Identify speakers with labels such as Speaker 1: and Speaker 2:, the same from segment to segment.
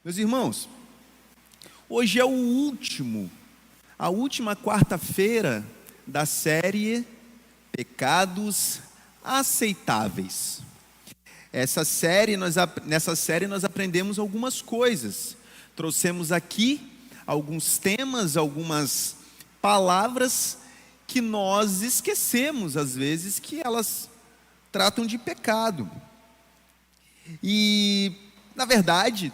Speaker 1: Meus irmãos, hoje é a última quarta-feira da série Pecados Aceitáveis. Nessa série nós aprendemos algumas coisas. Trouxemos aqui alguns temas, algumas palavras que nós esquecemos às vezes que elas tratam de pecado. E, na verdade,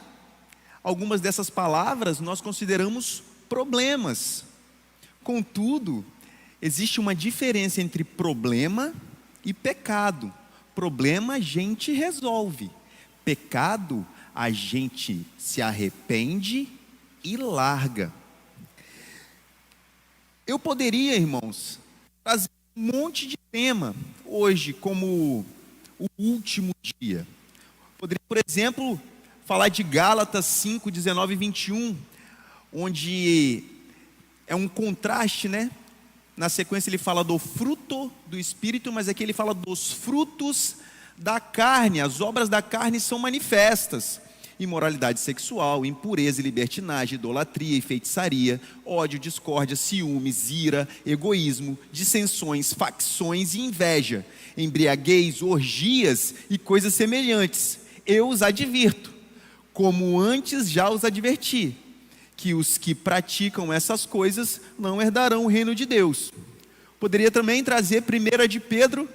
Speaker 1: algumas dessas palavras nós consideramos problemas. Contudo, existe uma diferença entre problema e pecado. Problema a gente resolve. Pecado a gente se arrepende e larga. Eu poderia, irmãos, trazer um monte de tema hoje como o último dia. Poderia, por exemplo, falar de Gálatas 5, 19 e 21, onde é um contraste, né? Na sequência ele fala do fruto do Espírito, mas aqui ele fala dos frutos da carne. As obras da carne são manifestas: imoralidade sexual, impureza e libertinagem, idolatria e feitiçaria, ódio, discórdia, ciúmes, ira, egoísmo, dissensões, facções e inveja, embriaguez, orgias e coisas semelhantes. Eu os advirto, como antes já os adverti, que os que praticam essas coisas não herdarão o reino de Deus. Poderia também trazer 1 de Pedro,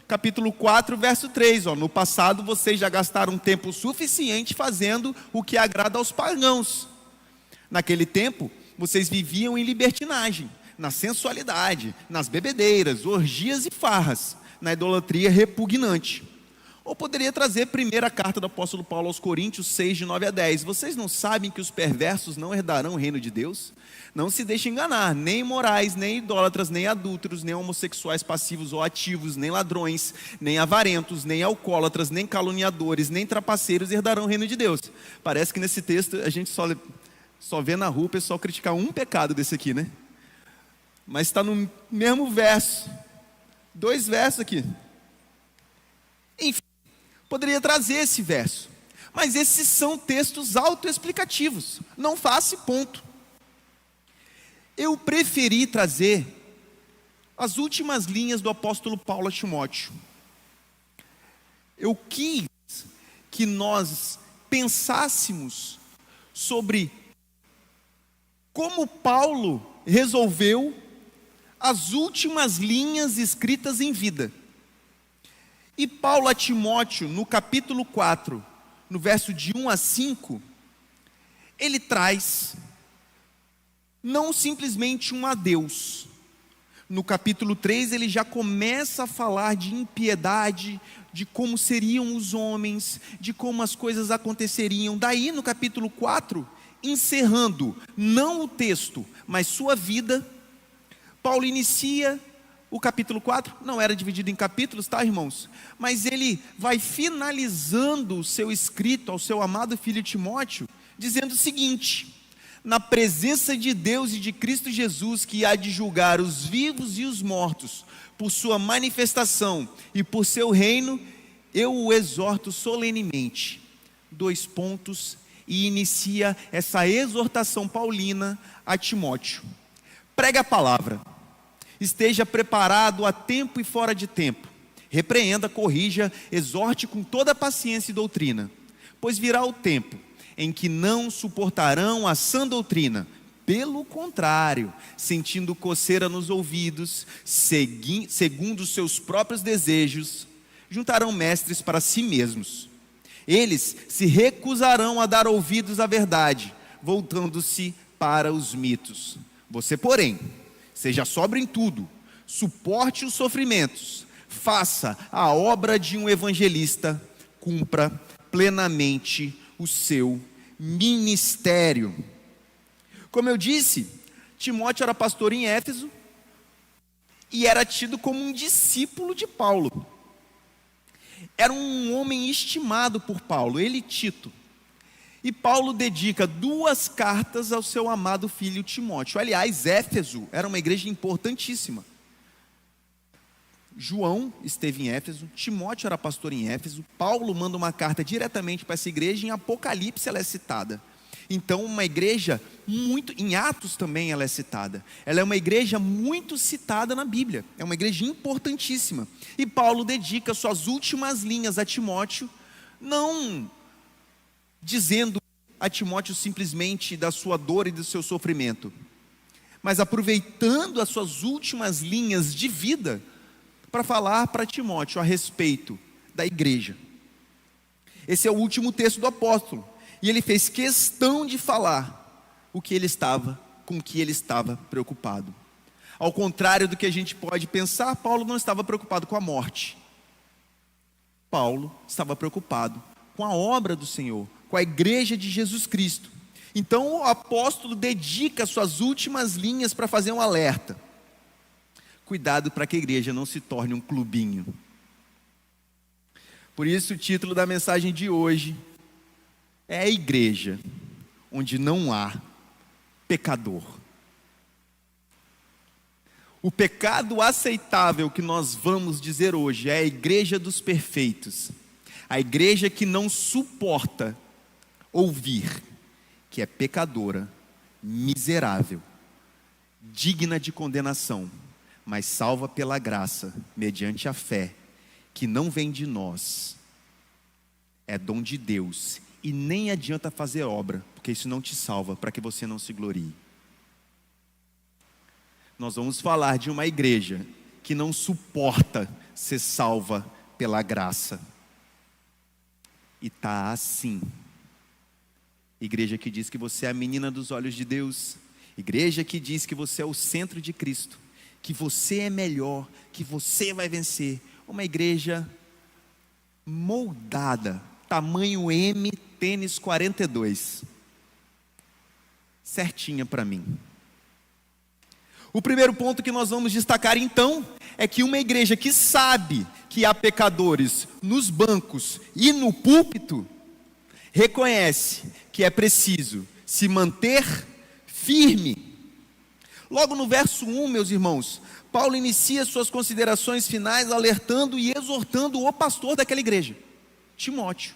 Speaker 1: capítulo 4, verso 3. No passado vocês já gastaram tempo suficiente fazendo o que agrada aos pagãos. Naquele tempo, vocês viviam em libertinagem, na sensualidade, nas bebedeiras, orgias e farras, na idolatria repugnante. Ou poderia trazer a primeira carta do apóstolo Paulo aos Coríntios 6, de 9 a 10. Vocês não sabem que os perversos não herdarão o reino de Deus? Não se deixem enganar, nem imorais, nem idólatras, nem adúlteros, nem homossexuais passivos ou ativos, nem ladrões, nem avarentos, nem alcoólatras, nem caluniadores, nem trapaceiros herdarão o reino de Deus. Parece que nesse texto a gente só vê na rua o pessoal criticar um pecado desse aqui, né? Mas está no mesmo verso, 2 versos aqui. Enfim, poderia trazer esse verso, mas esses são textos autoexplicativos, não faça ponto. Eu preferi trazer as últimas linhas do apóstolo Paulo a Timóteo. Eu quis que nós pensássemos sobre como Paulo resolveu as últimas linhas escritas em vida. E Paulo a Timóteo, no capítulo 4, no verso de 1 a 5, ele traz não simplesmente um adeus. No capítulo 3 ele já começa a falar de impiedade, de como seriam os homens, de como as coisas aconteceriam. Daí no capítulo 4, encerrando não o texto, mas sua vida, Paulo inicia o capítulo 4, não era dividido em capítulos, tá, irmãos? Mas ele vai finalizando o seu escrito ao seu amado filho Timóteo, dizendo o seguinte: na presença de Deus e de Cristo Jesus, que há de julgar os vivos e os mortos, por sua manifestação e por seu reino, eu o exorto solenemente. E inicia essa exortação paulina a Timóteo. Prega a palavra. Esteja preparado a tempo e fora de tempo. Repreenda, corrija, exorte com toda paciência e doutrina. Pois virá o tempo em que não suportarão a sã doutrina. Pelo contrário, sentindo coceira nos ouvidos, segundo os seus próprios desejos, juntarão mestres para si mesmos. Eles se recusarão a dar ouvidos à verdade, voltando-se para os mitos. Você, porém, seja sóbrio em tudo, suporte os sofrimentos, faça a obra de um evangelista, cumpra plenamente o seu ministério. Como eu disse, Timóteo era pastor em Éfeso e era tido como um discípulo de Paulo. Era um homem estimado por Paulo, ele e Tito. E Paulo dedica 2 cartas ao seu amado filho Timóteo. Aliás, Éfeso era uma igreja importantíssima. João esteve em Éfeso, Timóteo era pastor em Éfeso, Paulo manda uma carta diretamente para essa igreja, em Apocalipse ela é citada. Então, uma igreja muito, em Atos também ela é citada. Ela é uma igreja muito citada na Bíblia. É uma igreja importantíssima. E Paulo dedica suas últimas linhas a Timóteo, não dizendo a Timóteo simplesmente da sua dor e do seu sofrimento, mas aproveitando as suas últimas linhas de vida para falar para Timóteo a respeito da igreja. Esse é o último texto do apóstolo. E ele fez questão de falar com o que ele estava preocupado. Ao contrário do que a gente pode pensar, Paulo não estava preocupado com a morte. Paulo estava preocupado com a obra do Senhor, com a igreja de Jesus Cristo. Então o apóstolo dedica suas últimas linhas para fazer um alerta. Cuidado para que a igreja não se torne um clubinho. Por isso o título da mensagem de hoje é a igreja onde não há pecador. O pecado aceitável que nós vamos dizer hoje é a igreja dos perfeitos. A igreja que não suporta ouvir que é pecadora, miserável, digna de condenação, mas salva pela graça, mediante a fé, que não vem de nós, é dom de Deus. E nem adianta fazer obra, porque isso não te salva, para que você não se glorie. Nós vamos falar de uma igreja que não suporta ser salva pela graça. E está assim. Igreja que diz que você é a menina dos olhos de Deus. Igreja que diz que você é o centro de Cristo, que você é melhor, que você vai vencer. Uma igreja moldada, tamanho M, tênis 42, certinha para mim. O primeiro ponto que nós vamos destacar então é que uma igreja que sabe que há pecadores nos bancos e no púlpito, reconhece que é preciso se manter firme. Logo no verso 1, meus irmãos, Paulo inicia suas considerações finais alertando e exortando o pastor daquela igreja, Timóteo.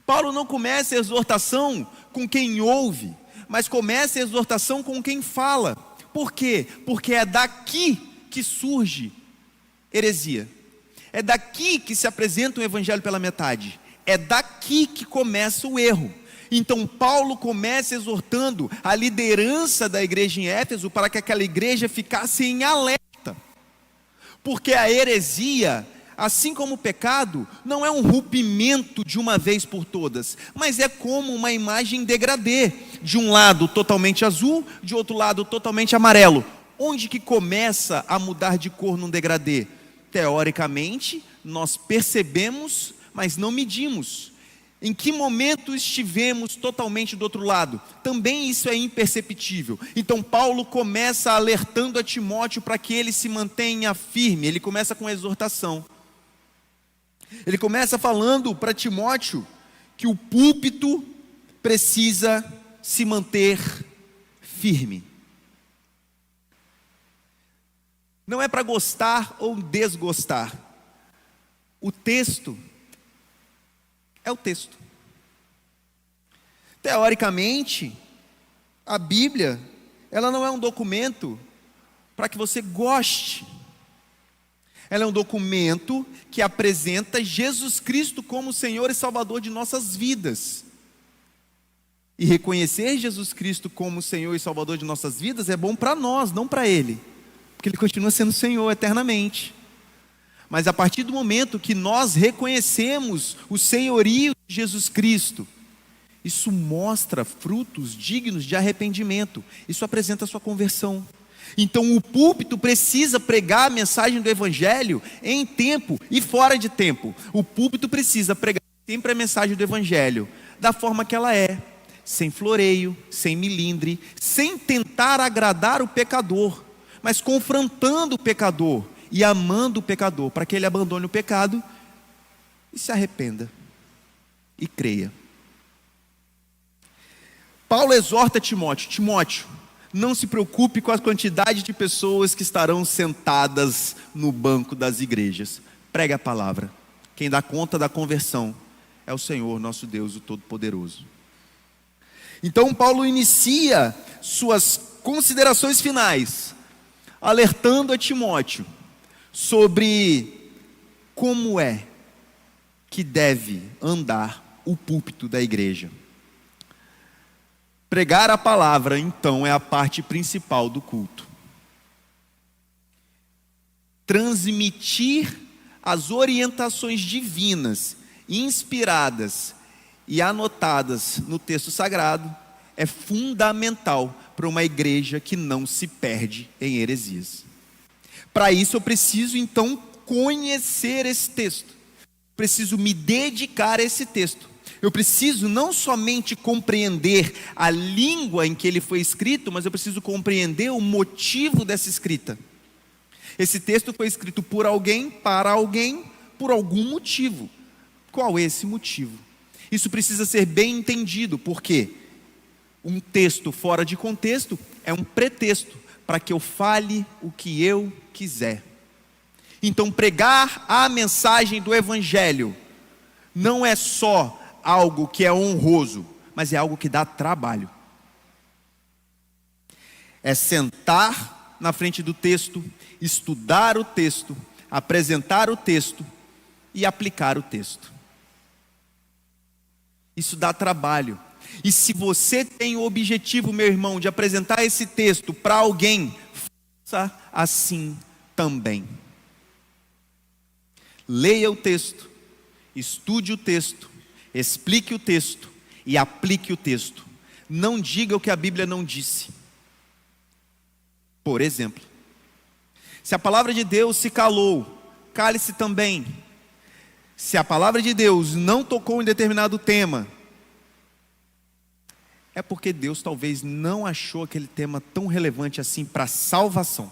Speaker 1: Paulo não começa a exortação com quem ouve, mas começa a exortação com quem fala. Por quê? Porque é daqui que surge heresia. É daqui que se apresenta o evangelho pela metade. É daqui que começa o erro. Então Paulo começa exortando a liderança da igreja em Éfeso para que aquela igreja ficasse em alerta. Porque a heresia, assim como o pecado, não é um rompimento de uma vez por todas, mas é como uma imagem degradê, de um lado totalmente azul, de outro lado totalmente amarelo. Onde que começa a mudar de cor num degradê? Teoricamente, nós percebemos, mas não medimos. Em que momento estivemos totalmente do outro lado? Também isso é imperceptível. Então Paulo começa alertando a Timóteo para que ele se mantenha firme. Ele começa com a exortação. Ele começa falando para Timóteo que o púlpito precisa se manter firme. Não é para gostar ou desgostar. O texto é o texto. Teoricamente, a Bíblia, ela não é um documento para que você goste. Ela é um documento que apresenta Jesus Cristo como Senhor e Salvador de nossas vidas. E reconhecer Jesus Cristo como Senhor e Salvador de nossas vidas é bom para nós, não para Ele, porque Ele continua sendo Senhor eternamente. Mas a partir do momento que nós reconhecemos o senhorio de Jesus Cristo, isso mostra frutos dignos de arrependimento. Isso apresenta a sua conversão. Então o púlpito precisa pregar a mensagem do Evangelho em tempo e fora de tempo. O púlpito precisa pregar sempre a mensagem do Evangelho da forma que ela é, sem floreio, sem milindre, sem tentar agradar o pecador, mas confrontando o pecador e amando o pecador, para que ele abandone o pecado e se arrependa e creia. Paulo exorta Timóteo: Timóteo, não se preocupe com a quantidade de pessoas que estarão sentadas no banco das igrejas. Pregue a palavra. Quem dá conta da conversão é o Senhor, nosso Deus, o Todo-Poderoso. Então Paulo inicia suas considerações finais, alertando a Timóteo sobre como é que deve andar o púlpito da igreja. Pregar a palavra, então, é a parte principal do culto. Transmitir as orientações divinas, inspiradas e anotadas no texto sagrado, é fundamental para uma igreja que não se perde em heresias. Para isso eu preciso então conhecer esse texto, preciso me dedicar a esse texto. Eu preciso não somente compreender a língua em que ele foi escrito, mas eu preciso compreender o motivo dessa escrita. Esse texto foi escrito por alguém, para alguém, por algum motivo. Qual é esse motivo? Isso precisa ser bem entendido, porque um texto fora de contexto é um pretexto para que eu fale o que eu quiser. Então, pregar a mensagem do Evangelho não é só algo que é honroso, mas é algo que dá trabalho. É sentar na frente do texto, estudar o texto, apresentar o texto e aplicar o texto. Isso dá trabalho. E se você tem o objetivo, meu irmão, de apresentar esse texto para alguém, faça assim também. Leia o texto, estude o texto, explique o texto e aplique o texto. Não diga o que a Bíblia não disse. Por exemplo, se a palavra de Deus se calou, cale-se também. Se a palavra de Deus não tocou em determinado tema, é porque Deus talvez não achou aquele tema tão relevante assim para a salvação.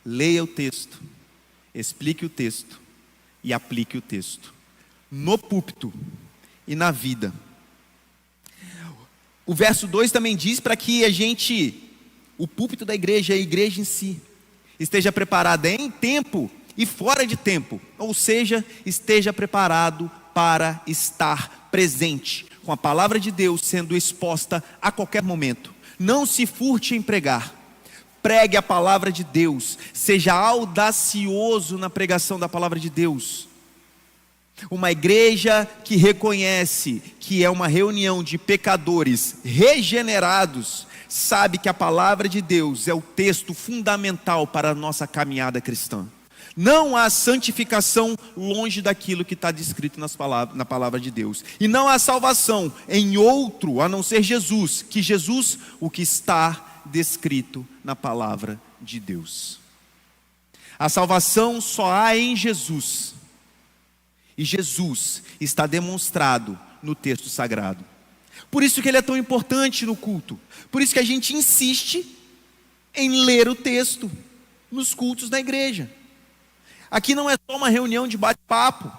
Speaker 1: Leia o texto, explique o texto e aplique o texto, no púlpito e na vida. O verso 2 também diz para que o púlpito da igreja, a igreja em si, esteja preparada em tempo e fora de tempo, ou seja, esteja preparado para estar presente, com a palavra de Deus sendo exposta a qualquer momento. Não se furte em pregar, pregue a palavra de Deus, seja audacioso na pregação da palavra de Deus. Uma igreja que reconhece que é uma reunião de pecadores regenerados, sabe que a palavra de Deus é o texto fundamental para a nossa caminhada cristã. Não há santificação longe daquilo que está descrito na palavra de Deus. E não há salvação em outro, a não ser Jesus. Que Jesus, o que está descrito na palavra de Deus. A salvação só há em Jesus. E Jesus está demonstrado no texto sagrado. Por isso que ele é tão importante no culto. Por isso que a gente insiste em ler o texto nos cultos da igreja. Aqui não é só uma reunião de bate-papo.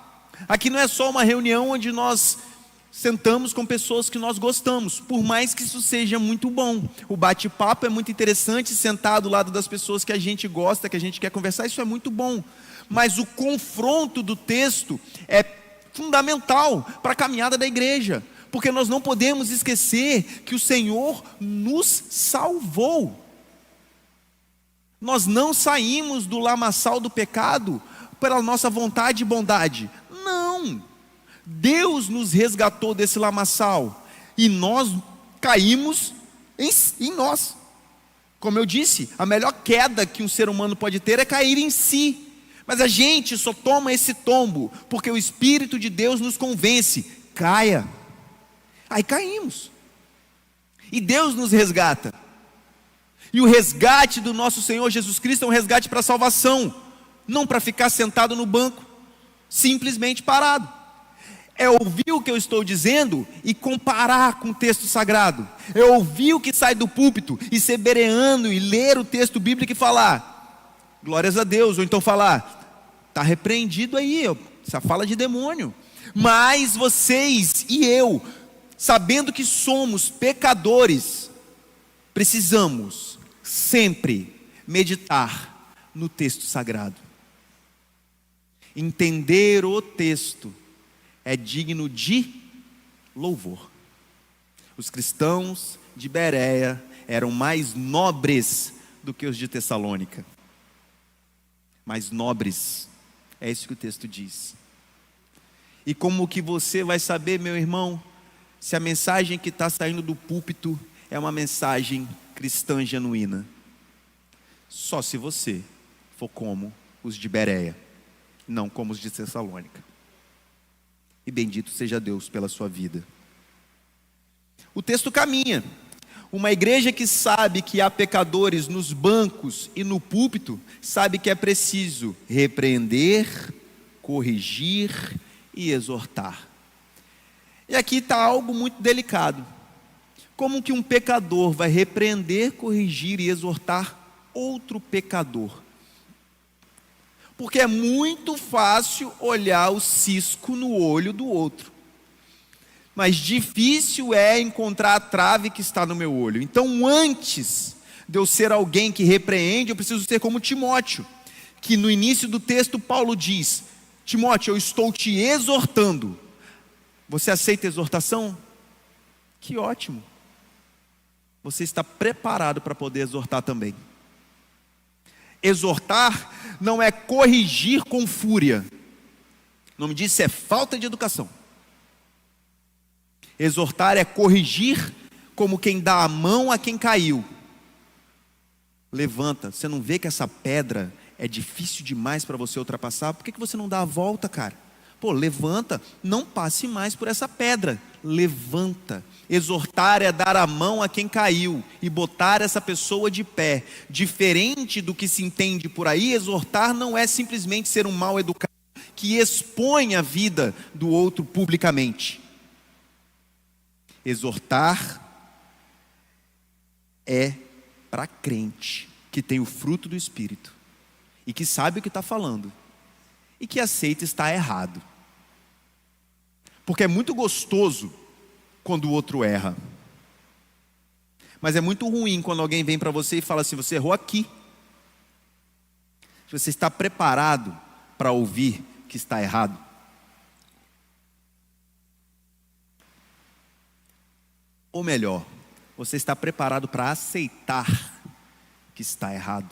Speaker 1: Aqui não é só uma reunião onde nós sentamos com pessoas que nós gostamos, por mais que isso seja muito bom. O bate-papo é muito interessante, sentar do lado das pessoas que a gente gosta, que a gente quer conversar, isso é muito bom. Mas o confronto do texto é fundamental para a caminhada da igreja, porque nós não podemos esquecer que o Senhor nos salvou. Nós não saímos do lamaçal do pecado pela nossa vontade e bondade. Não. Deus nos resgatou desse lamaçal e nós caímos em nós. Como eu disse, a melhor queda que um ser humano pode ter é cair em si. Mas a gente só toma esse tombo porque o Espírito de Deus nos convence. Caia. Aí caímos. E Deus nos resgata. E o resgate do nosso Senhor Jesus Cristo é um resgate para a salvação, não para ficar sentado no banco, simplesmente parado. É ouvir o que eu estou dizendo e comparar com o texto sagrado. É ouvir o que sai do púlpito e ser bereano e ler o texto bíblico e falar, glórias a Deus, ou então falar, está repreendido aí, essa fala de demônio. Mas vocês e eu, sabendo que somos pecadores, precisamos sempre meditar no texto sagrado. Entender o texto é digno de louvor. Os cristãos de Bereia eram mais nobres do que os de Tessalônica. Mais nobres, é isso que o texto diz. E como que você vai saber, meu irmão, se a mensagem que está saindo do púlpito é uma mensagem cristã genuína? Só se você for como os de Bereia, não como os de Tessalônica. E bendito seja Deus pela sua vida. O texto caminha. Uma igreja que sabe que há pecadores nos bancos e no púlpito, sabe que é preciso repreender, corrigir e exortar. E aqui está algo muito delicado. Como que um pecador vai repreender, corrigir e exortar outro pecador? Porque é muito fácil olhar o cisco no olho do outro, mas difícil é encontrar a trave que está no meu olho. Então, antes de eu ser alguém que repreende, eu preciso ser como Timóteo, que no início do texto Paulo diz: Timóteo, eu estou te exortando. Você aceita a exortação? Que ótimo. Você está preparado para poder exortar também. Exortar não é corrigir com fúria. O nome disso é falta de educação. Exortar é corrigir como quem dá a mão a quem caiu. Levanta. Você não vê que essa pedra é difícil demais para você ultrapassar? Por que você não dá a volta, cara? Pô, levanta. Não passe mais por essa pedra. Levanta. Exortar é dar a mão a quem caiu e botar essa pessoa de pé. Diferente do que se entende por aí, exortar não é simplesmente ser um mal educado que expõe a vida do outro publicamente. Exortar é para crente que tem o fruto do Espírito e que sabe o que está falando e que aceita estar errado. Porque é muito gostoso quando o outro erra, mas é muito ruim quando alguém vem para você e fala assim: você errou aqui. Você está preparado para ouvir que está errado? Ou melhor, você está preparado para aceitar que está errado?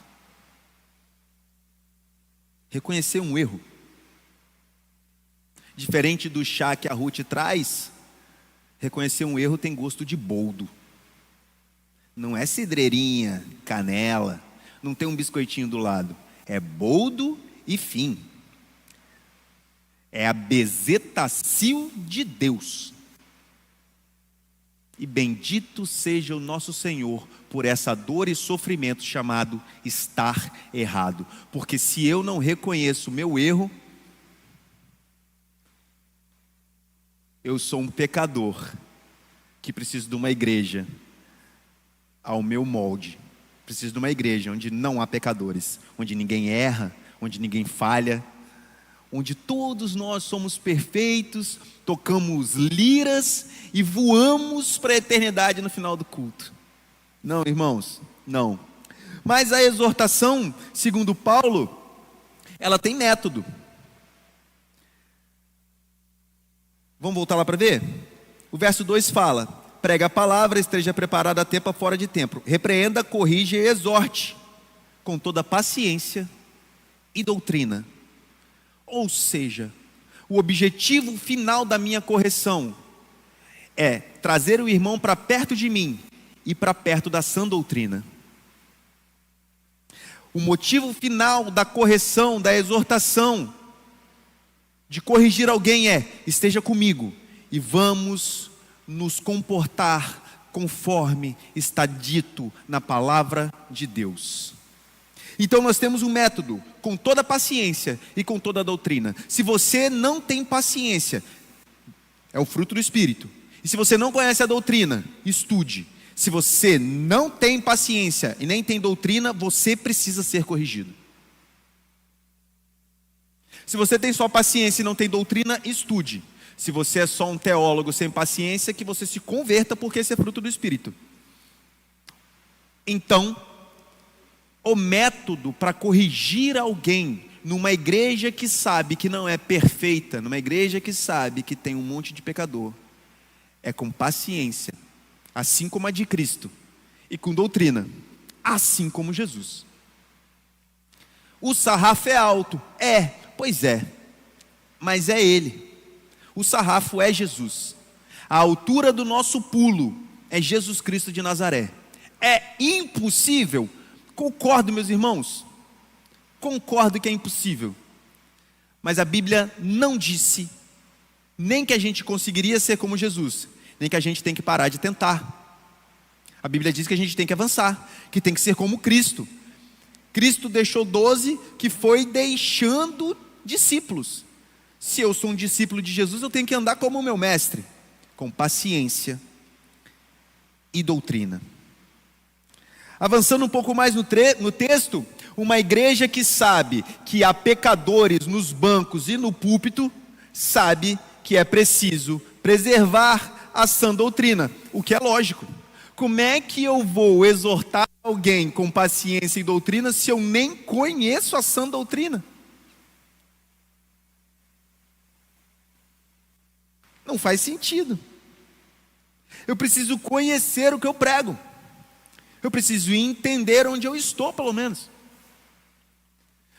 Speaker 1: Reconhecer um erro. Diferente do chá que a Ruth traz, reconhecer um erro tem gosto de boldo. Não é cidreirinha, canela, não tem um biscoitinho do lado. É boldo e fim. É a bezetacil de Deus. E bendito seja o nosso Senhor por essa dor e sofrimento chamado estar errado. Porque se eu não reconheço o meu erro, eu sou um pecador que preciso de uma igreja ao meu molde. Preciso de uma igreja onde não há pecadores, onde ninguém erra, onde ninguém falha, onde todos nós somos perfeitos, tocamos liras e voamos para a eternidade no final do culto. Não, irmãos, não. Mas a exortação, segundo Paulo, ela tem método. Vamos voltar lá para ver? O verso 2 fala: prega a palavra, esteja preparado a tempo, fora de tempo. Repreenda, corrige e exorte com toda paciência e doutrina. Ou seja, o objetivo final da minha correção é trazer o irmão para perto de mim e para perto da sã doutrina. O motivo final da correção, da exortação, de corrigir alguém é: esteja comigo e vamos nos comportar conforme está dito na palavra de Deus. Então nós temos um método, com toda a paciência e com toda a doutrina. Se você não tem paciência, é o fruto do Espírito. E se você não conhece a doutrina, estude. Se você não tem paciência e nem tem doutrina, você precisa ser corrigido. Se você tem só paciência e não tem doutrina, estude. Se você é só um teólogo sem paciência, que você se converta, porque esse é fruto do Espírito. Então, o método para corrigir alguém numa igreja que sabe que não é perfeita, numa igreja que sabe que tem um monte de pecador, é com paciência, assim como a de Cristo, e com doutrina, assim como Jesus. O sarrafo é alto, pois é, mas é Ele. O sarrafo é Jesus. A altura do nosso pulo é Jesus Cristo de Nazaré. É impossível? Concordo, meus irmãos, concordo que é impossível, mas a Bíblia não disse nem que a gente conseguiria ser como Jesus, nem que a gente tem que parar de tentar. A Bíblia diz que a gente tem que avançar, que tem que ser como Cristo. Cristo deixou 12 que foi deixando discípulos. Se eu sou um discípulo de Jesus, eu tenho que andar como o meu mestre, com paciência e doutrina. Avançando um pouco mais no texto, uma igreja que sabe que há pecadores nos bancos e no púlpito, sabe que é preciso preservar a sã doutrina, o que é lógico. Como é que eu vou exortar alguém com paciência e doutrina se eu nem conheço a sã doutrina? Não faz sentido. Eu preciso conhecer o que eu prego. Eu preciso entender onde eu estou, pelo menos.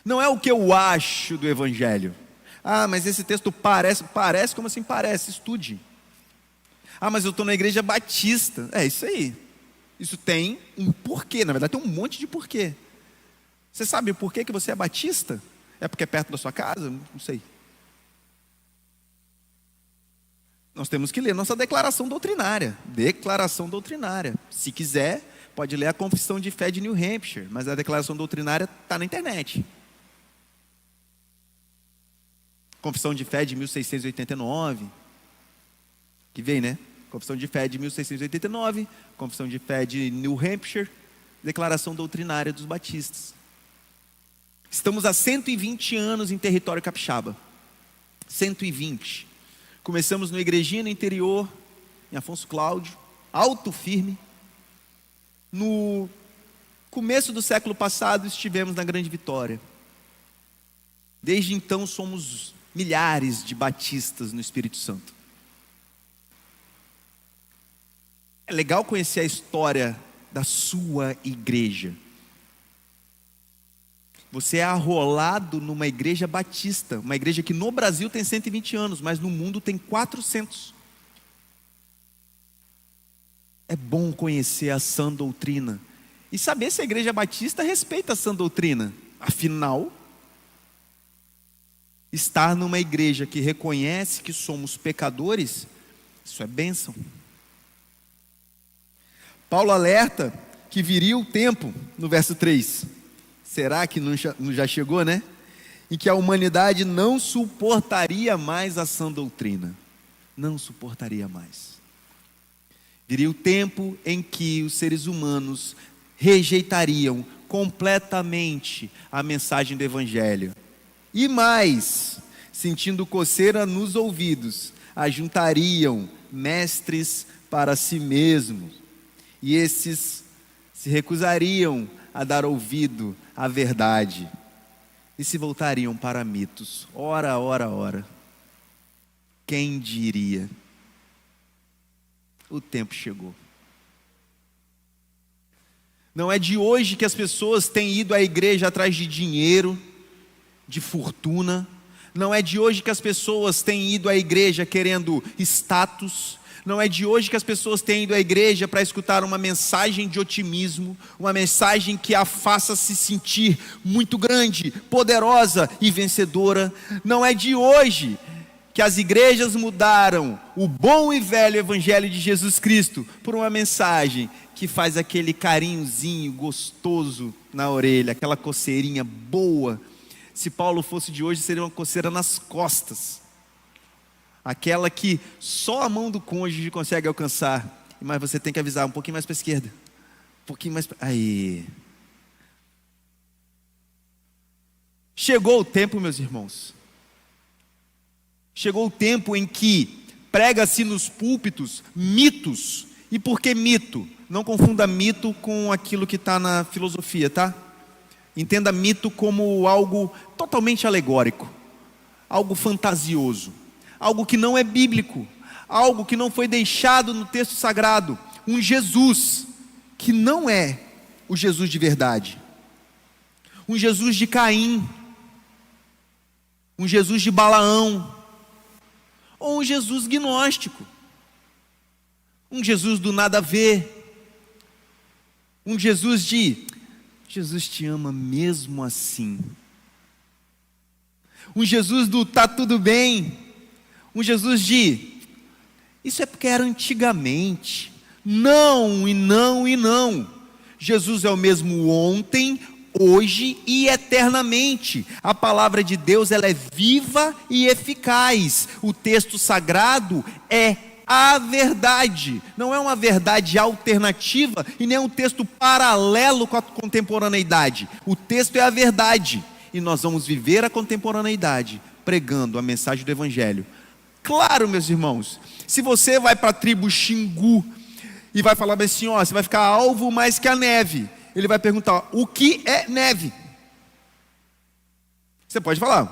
Speaker 1: Não é o que eu acho do Evangelho. Mas esse texto parece, como assim parece? Estude. Mas eu estou na igreja batista. É isso aí. Isso tem um porquê, na verdade tem um monte de porquê. Você sabe o porquê que você é batista? É porque é perto da sua casa? Não sei. Nós temos que ler nossa declaração doutrinária. Declaração doutrinária. Se quiser, pode ler a Confissão de Fé de New Hampshire, mas a declaração doutrinária está na internet. Confissão de Fé de 1689, que vem, né? Confissão de Fé de 1689, Confissão de Fé de New Hampshire, declaração doutrinária dos batistas. Estamos há 120 anos em território capixaba. 120. Começamos no igrejinha no interior, em Afonso Cláudio, Alto Firme. No começo do século passado estivemos na Grande Vitória. Desde então somos milhares de batistas no Espírito Santo. É legal conhecer a história da sua igreja. Você é arrolado numa igreja batista, uma igreja que no Brasil tem 120 anos, mas no mundo tem 400. É bom conhecer a sã doutrina e saber se a igreja batista respeita a sã doutrina. Afinal, estar numa igreja que reconhece que somos pecadores, isso é bênção. Paulo alerta que viria o tempo, no verso 3, será que não já chegou, né? Em que a humanidade não suportaria mais a sã doutrina. Não suportaria mais. Viria o tempo em que os seres humanos rejeitariam completamente a mensagem do Evangelho. E mais, sentindo coceira nos ouvidos, ajuntariam mestres para si mesmos. E esses se recusariam a dar ouvido à verdade e se voltariam para mitos. Ora, ora, ora. Quem diria? O tempo chegou. Não é de hoje que as pessoas têm ido à igreja atrás de dinheiro, de fortuna. Não é de hoje que as pessoas têm ido à igreja querendo status. Não é de hoje que as pessoas têm ido à igreja para escutar uma mensagem de otimismo, uma mensagem que a faça se sentir muito grande, poderosa e vencedora. Não é de hoje que as igrejas mudaram o bom e velho Evangelho de Jesus Cristo por uma mensagem que faz aquele carinhozinho gostoso na orelha, aquela coceirinha boa. Se Paulo fosse de hoje, seria uma coceira nas costas. Aquela que só a mão do cônjuge consegue alcançar. Mas você tem que avisar um pouquinho mais para a esquerda. Um pouquinho mais para... Aí. Chegou o tempo, meus irmãos. Chegou o tempo em que prega-se nos púlpitos mitos. E por que mito? Não confunda mito com aquilo que está na filosofia, tá? Entenda mito como algo totalmente alegórico. Algo fantasioso. Algo que não é bíblico, algo que não foi deixado no texto sagrado, um Jesus que não é o Jesus de verdade, um Jesus de Caim, um Jesus de Balaão, ou um Jesus gnóstico, um Jesus do nada a ver, um Jesus de Jesus te ama mesmo assim, um Jesus do tá tudo bem, um Jesus de isso é porque era antigamente. Não, e não, e não. Jesus é o mesmo ontem, hoje e eternamente. A palavra de Deus, ela é viva e eficaz. O texto sagrado é a verdade. Não é uma verdade alternativa e nem um texto paralelo com a contemporaneidade. O texto é a verdade. E nós vamos viver a contemporaneidade pregando a mensagem do Evangelho. Claro, meus irmãos, se você vai para a tribo Xingu e vai falar assim, ó, você vai ficar alvo mais que a neve. Ele vai perguntar, o que é neve? Você pode falar,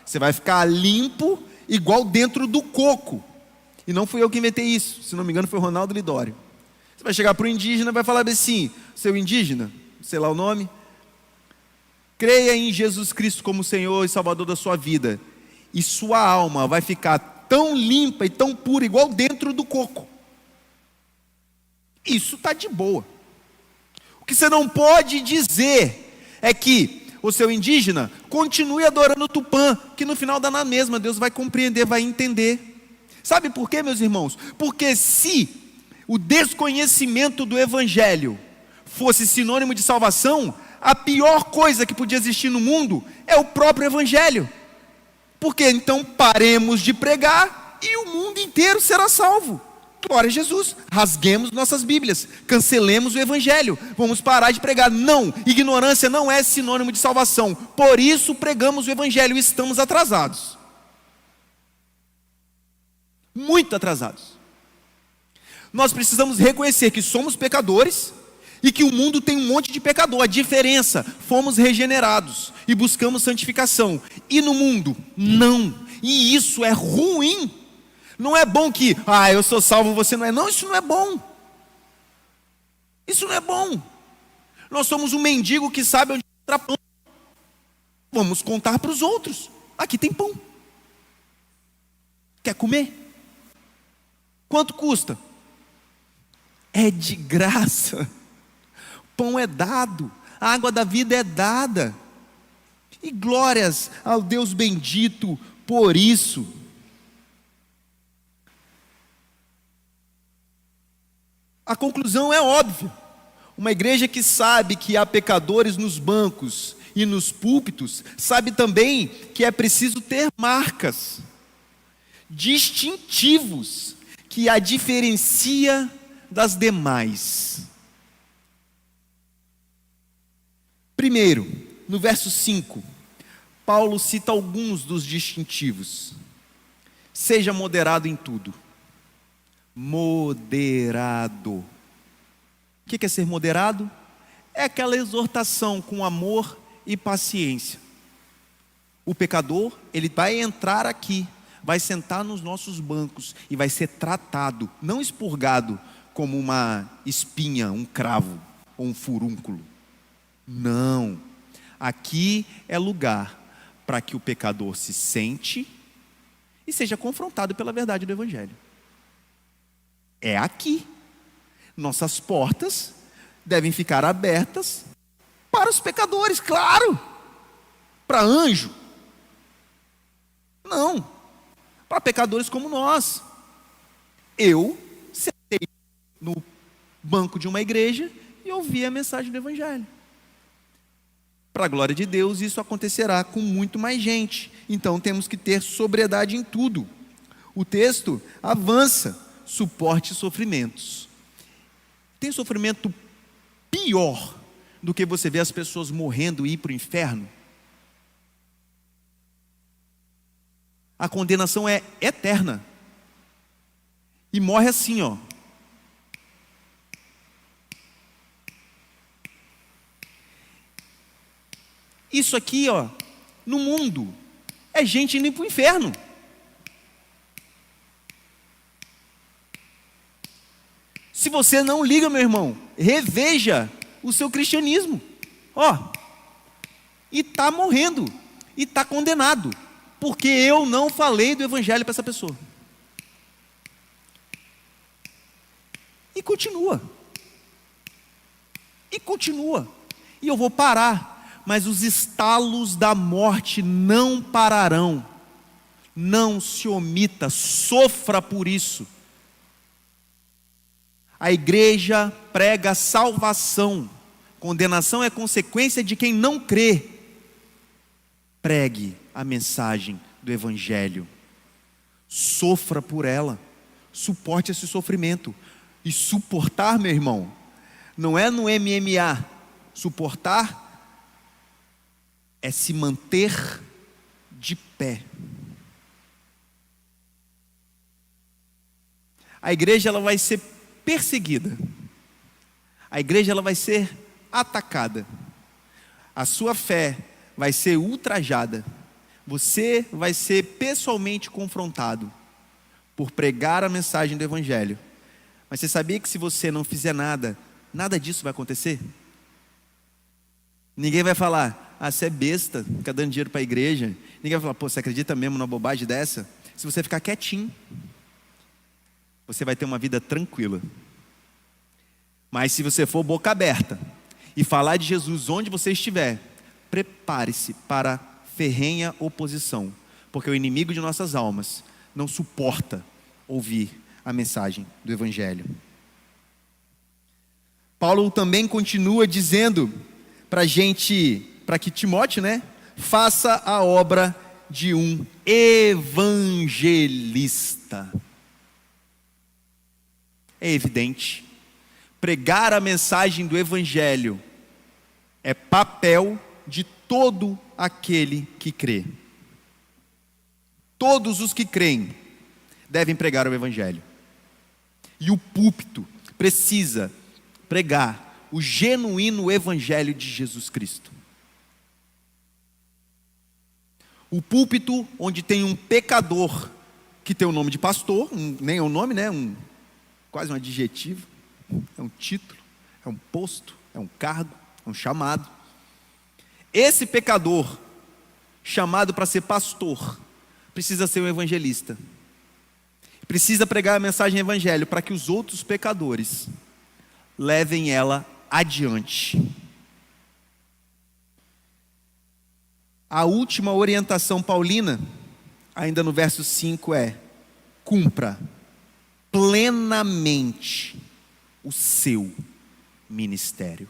Speaker 1: você vai ficar limpo igual dentro do coco. E não fui eu que inventei isso, se não me engano foi o Ronaldo Lidório. Você vai chegar para o indígena e vai falar assim, seu indígena, sei lá o nome, creia em Jesus Cristo como Senhor e Salvador da sua vida, e sua alma vai ficar tão limpa e tão pura, igual dentro do coco. Isso está de boa. O que você não pode dizer é que o seu indígena continue adorando o Tupã, que no final dá na mesma, Deus vai compreender, vai entender. Sabe por quê, meus irmãos? Porque se o desconhecimento do Evangelho fosse sinônimo de salvação, a pior coisa que podia existir no mundo é o próprio Evangelho. Porque então paremos de pregar e o mundo inteiro será salvo. Glória a Jesus, rasguemos nossas Bíblias, cancelemos o Evangelho, vamos parar de pregar. Não, ignorância não é sinônimo de salvação, por isso pregamos o Evangelho e estamos atrasados. Muito atrasados. Nós precisamos reconhecer que somos pecadores e que o mundo tem um monte de pecador. A diferença, fomos regenerados e buscamos santificação, e no mundo, não, e isso é ruim. Não é bom que, eu sou salvo, você não é. Não, isso não é bom. Isso não é bom. Nós somos um mendigo que sabe onde entra pão. Vamos contar para os outros. Aqui tem pão. Quer comer? Quanto custa? É de graça. Pão é dado. A água da vida é dada. E glórias ao Deus bendito por isso. A conclusão é óbvia. Uma igreja que sabe que há pecadores nos bancos e nos púlpitos, sabe também que é preciso ter marcas, distintivos, que a diferencia das demais. Primeiro, no verso 5, Paulo cita alguns dos distintivos. Seja moderado em tudo. Moderado. O que é ser moderado? É aquela exortação com amor e paciência. O pecador, ele vai entrar aqui, vai sentar nos nossos bancos e vai ser tratado, não expurgado como uma espinha, um cravo ou um furúnculo. Não. Aqui é lugar para que o pecador se sente e seja confrontado pela verdade do Evangelho. É aqui. Nossas portas devem ficar abertas para os pecadores, claro. Para anjo? Não. Para pecadores como nós. Eu sentei no banco de uma igreja e ouvi a mensagem do Evangelho. Para a glória de Deus, isso acontecerá com muito mais gente. Então temos que ter sobriedade em tudo. O texto avança. Suporte sofrimentos. Tem sofrimento pior do que você ver as pessoas morrendo e ir para o inferno? A condenação é eterna. E morre assim, ó. Isso aqui, ó, no mundo, é gente indo para o inferno. Se você não liga, meu irmão, reveja o seu cristianismo. E está morrendo, e está condenado, porque eu não falei do evangelho para essa pessoa. E continua. E eu vou parar, mas os estalos da morte não pararão. Não se omita, sofra por isso. A igreja prega salvação. Condenação é consequência de quem não crê. Pregue a mensagem do evangelho. Sofra por ela. Suporte esse sofrimento. E suportar, meu irmão, não é no MMA. Suportar é se manter de pé. A igreja ela vai ser perseguida. A igreja ela vai ser atacada. A sua fé vai ser ultrajada. Você vai ser pessoalmente confrontado por pregar a mensagem do evangelho. Mas você sabia que se você não fizer nada, nada disso vai acontecer? Ninguém vai falar, você é besta, fica dando dinheiro para a igreja. Ninguém vai falar, você acredita mesmo numa bobagem dessa? Se você ficar quietinho, você vai ter uma vida tranquila. Mas se você for boca aberta e falar de Jesus onde você estiver, prepare-se para ferrenha oposição, porque o inimigo de nossas almas não suporta ouvir a mensagem do evangelho. Paulo também continua dizendo para que Timóteo, faça a obra de um evangelista. É evidente, pregar a mensagem do evangelho é papel de todo aquele que crê. Todos os que creem devem pregar o evangelho. E o púlpito precisa pregar o genuíno evangelho de Jesus Cristo. O púlpito onde tem um pecador que tem o nome de pastor, nem é um nome, quase um adjetivo, é um título, é um posto, é um cargo, é um chamado. Esse pecador, chamado para ser pastor, precisa ser um evangelista. Precisa pregar a mensagem do evangelho para que os outros pecadores levem ela adiante. A última orientação paulina, ainda no verso 5, é: cumpra plenamente o seu ministério.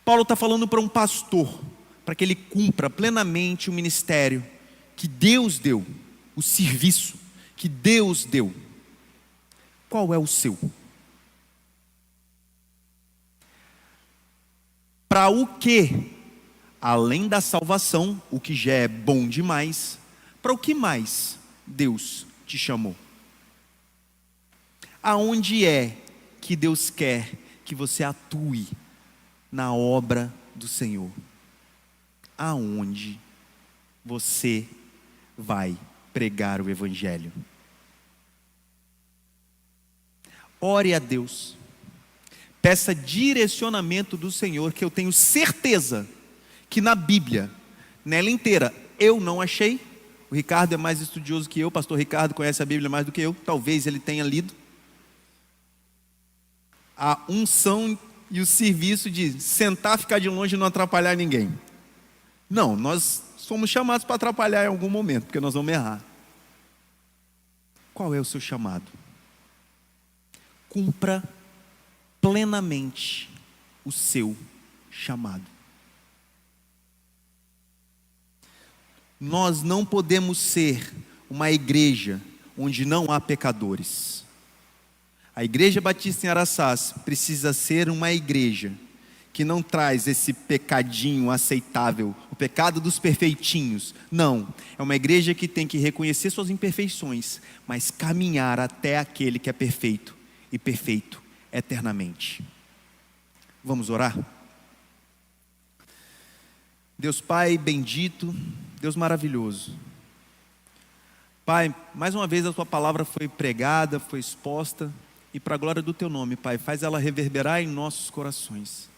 Speaker 1: Paulo está falando para um pastor, para que ele cumpra plenamente o ministério que Deus deu, o serviço que Deus deu. Qual é o seu? Para o que, além da salvação, o que já é bom demais, para o que mais Deus te chamou? Aonde é que Deus quer que você atue na obra do Senhor? Aonde você vai pregar o evangelho? Ore a Deus, peça direcionamento do Senhor, que eu tenho certeza que na Bíblia, nela inteira, eu não achei. O Ricardo é mais estudioso que eu, o pastor Ricardo conhece a Bíblia mais do que eu, talvez ele tenha lido. A unção e o serviço de sentar, ficar de longe e não atrapalhar ninguém. Não, nós somos chamados para atrapalhar em algum momento, porque nós vamos errar. Qual é o seu chamado? Cumpra plenamente o seu chamado. Nós não podemos ser uma igreja onde não há pecadores. A Igreja Batista em Araçás precisa ser uma igreja que não traz esse pecadinho aceitável, o pecado dos perfeitinhos. Não, é uma igreja que tem que reconhecer suas imperfeições, mas caminhar até aquele que é perfeito e perfeito eternamente. Vamos orar? Deus Pai bendito, Deus maravilhoso. Pai, mais uma vez a Tua palavra foi pregada, foi exposta, e e para a glória do Teu nome, Pai, faz ela reverberar em nossos corações.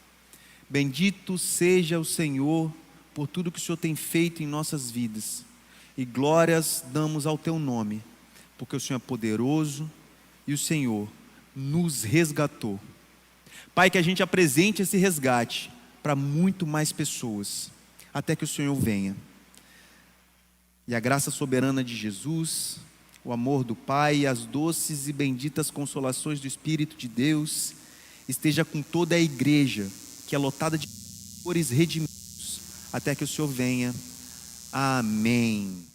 Speaker 1: Bendito seja o Senhor por tudo que o Senhor tem feito em nossas vidas, e glórias damos ao Teu nome, porque o Senhor é poderoso e o Senhor nos resgatou. Pai, que a gente apresente esse resgate para muito mais pessoas, até que o Senhor venha. E a graça soberana de Jesus, o amor do Pai e as doces e benditas consolações do Espírito de Deus esteja com toda a igreja, que é lotada de pastores redimidos, até que o Senhor venha. Amém.